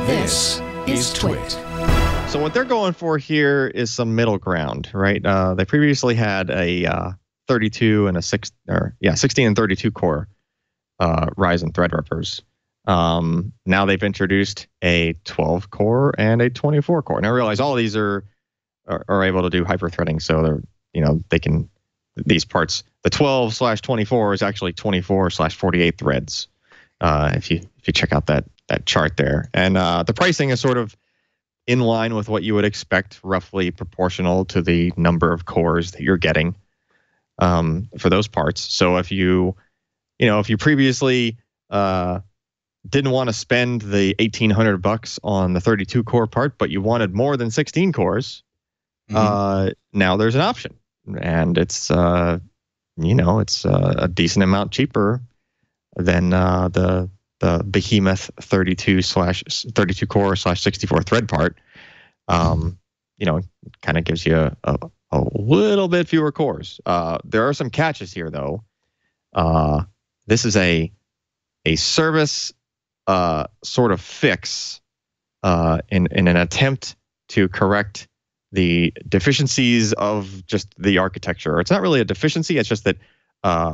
This is TWiT. So what they're going for here is some middle ground, right? They previously had a 32 and a 16 and 32 core Ryzen Threadrippers. Now they've introduced a 12 core and a 24 core. Now I realize all of these are able to do hyper-threading, so they can these parts. The 12/24 is actually 24/48 threads. If you check out that chart there, and the pricing is sort of in line with what you would expect, roughly proportional to the number of cores that you're getting for those parts. So if you previously didn't want to spend the $1,800 on the 32 core part, but you wanted more than 16 cores, now there's an option, and it's it's a decent amount cheaper than the behemoth 32 core/64 thread part. Kind of gives you a little bit fewer cores. There are some catches here, though. This is a service sort of fix in an attempt to correct the deficiencies of just the architecture. It's not really a deficiency. It's just that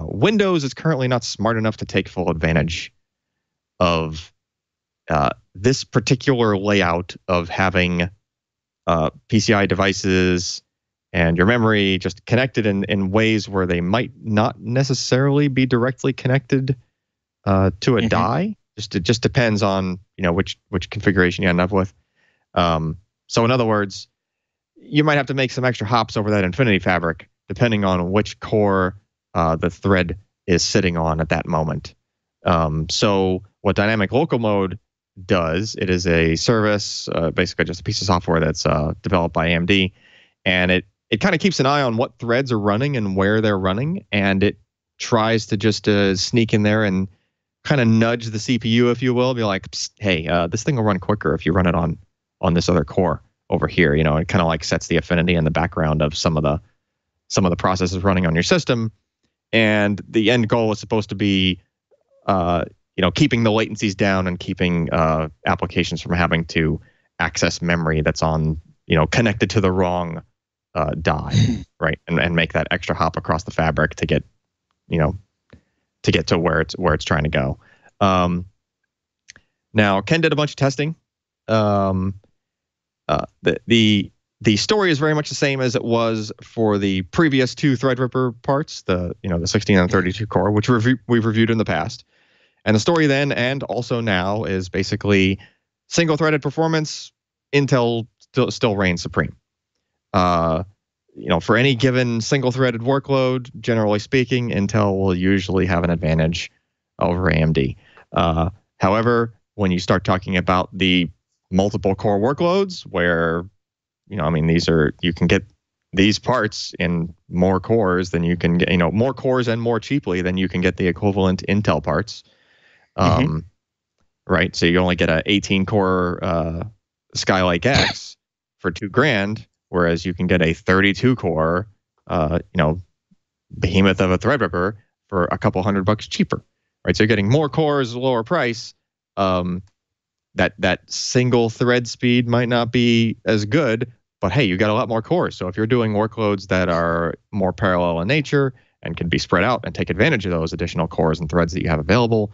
Windows is currently not smart enough to take full advantage of this particular layout of having PCI devices and your memory just connected in ways where they might not necessarily be directly connected to a die. It just depends on which configuration you end up with. So in other words, you might have to make some extra hops over that Infinity Fabric depending on which core the thread is sitting on at that moment. So what Dynamic Local Mode does, it is a service, basically just a piece of software that's developed by AMD, and it kind of keeps an eye on what threads are running and where they're running, and it tries to just sneak in there and kind of nudge the CPU, if you will, be like, hey, this thing will run quicker if you run it on this other core over here. It kind of like sets the affinity in the background of some of the processes running on your system, and the end goal is supposed to be keeping the latencies down and keeping applications from having to access memory that's on, connected to the wrong die, right? And make that extra hop across the fabric to get to where it's trying to go. Now, Ken did a bunch of testing. The story is very much the same as it was for the previous two Threadripper parts, the 16 and 32 core, which we've reviewed in the past. And the story then and also now is basically single-threaded performance. Intel still reigns supreme. For any given single-threaded workload, generally speaking, Intel will usually have an advantage over AMD. However, when you start talking about the multiple core workloads, where you can get these parts in more cores than you can get, more cores and more cheaply than you can get the equivalent Intel parts. Right, so you only get a 18 core Skylake X for $2,000, whereas you can get a 32 core behemoth of a Threadripper for a couple $100 cheaper. Right, so you're getting more cores at a lower price. That single thread speed might not be as good, but hey, you got a lot more cores. So if you're doing workloads that are more parallel in nature and can be spread out and take advantage of those additional cores and threads that you have available,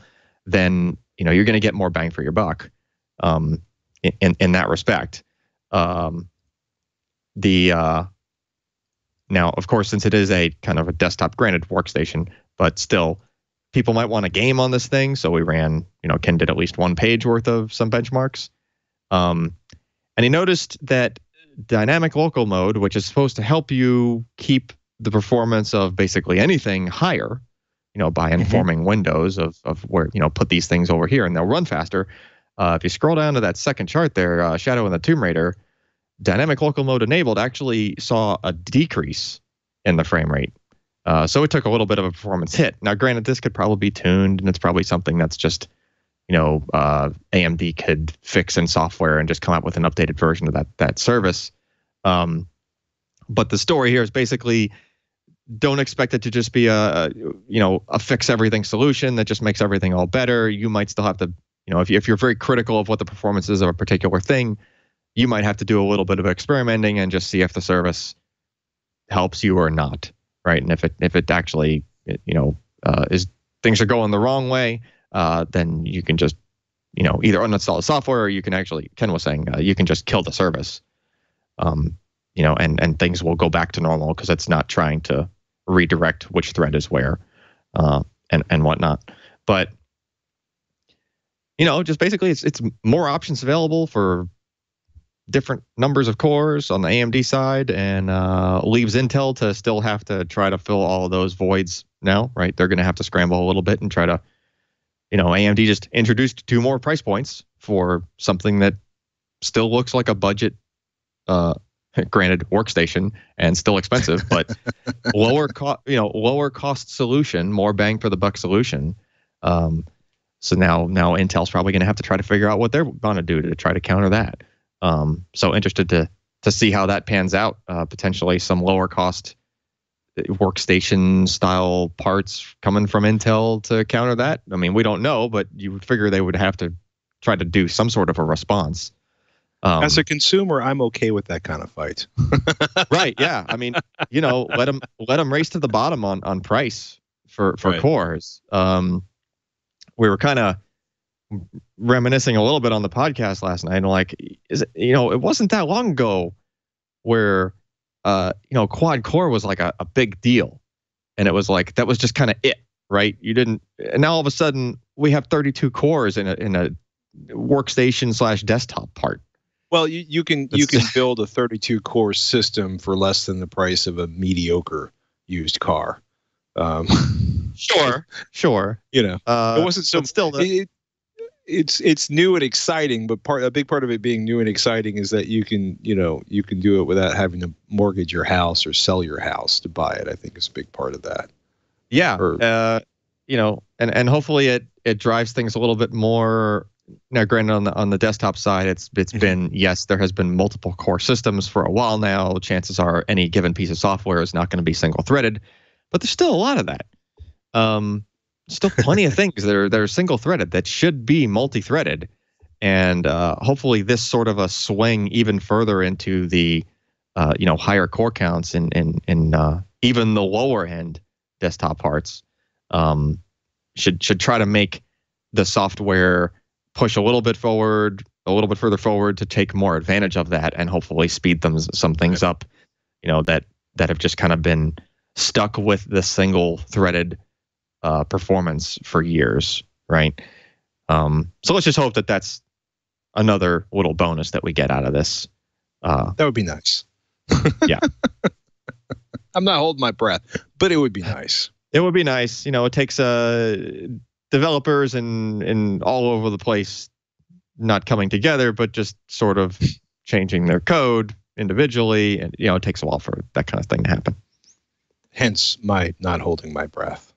then you're going to get more bang for your buck in that respect. Now, of course, since it is a kind of a desktop granted workstation, but still, people might want a game on this thing. So we ran, Ken did at least one page worth of some benchmarks. And he noticed that Dynamic Local Mode, which is supposed to help you keep the performance of basically anything higher, by informing Windows of where, put these things over here and they'll run faster. If you scroll down to that second chart there, Shadow and the Tomb Raider, Dynamic Local Mode enabled actually saw a decrease in the frame rate. So it took a little bit of a performance hit. Now, granted, this could probably be tuned, and it's probably something that's just, AMD could fix in software and just come out with an updated version of that service. But the story here is basically, don't expect it to just be a fix everything solution that just makes everything all better. You might still have to, if you're very critical of what the performance is of a particular thing, you might have to do a little bit of experimenting and just see if the service helps you or not, right? And if it actually, is things are going the wrong way, then you can just, either uninstall the software, or you can actually, Ken was saying, you can just kill the service, and things will go back to normal because it's not trying to redirect which thread is where, and whatnot. But just basically, it's more options available for different numbers of cores on the AMD side, and leaves Intel to still have to try to fill all of those voids now, right? They're going to have to scramble a little bit and try to, AMD just introduced 2 more price points for something that still looks like a budget, granted workstation and still expensive, but lower cost solution, more bang for the buck solution. So now Intel's probably going to have to try to figure out what they're going to do to try to counter that. So interested to see how that pans out. Potentially some lower cost workstation style parts coming from Intel to counter that. I mean, we don't know, but you would figure they would have to try to do some sort of a response. As a consumer, I'm okay with that kind of fight. Right? Yeah. I mean, let them race to the bottom on price for cores. We were kind of reminiscing a little bit on the podcast last night, and like, it wasn't that long ago where quad core was like a big deal, and it was like that was just kind of it, right? And now all of a sudden we have 32 cores in a workstation / desktop part. Well, you can build a 32 core system for less than the price of a mediocre used car. Sure. It wasn't so. Still, it's new and exciting, but a big part of it being new and exciting is that you can do it without having to mortgage your house or sell your house to buy it. I think is a big part of that. Yeah. And hopefully it drives things a little bit more. Now, granted, on the desktop side, it's been, yes, there has been multiple core systems for a while now. Chances are any given piece of software is not going to be single threaded, but there's still a lot of that. Still plenty of things that are single threaded that should be multi-threaded, and hopefully this sort of a swing even further into the higher core counts in even the lower end desktop parts should try to make the software push a little bit further forward to take more advantage of that, and hopefully speed some things up, that have just kind of been stuck with the single threaded performance for years, right? So let's just hope that that's another little bonus that we get out of this. That would be nice. Yeah. I'm not holding my breath, but it would be nice. It would be nice. It takes developers and all over the place not coming together, but just sort of changing their code individually. And, it takes a while for that kind of thing to happen. Hence my not holding my breath.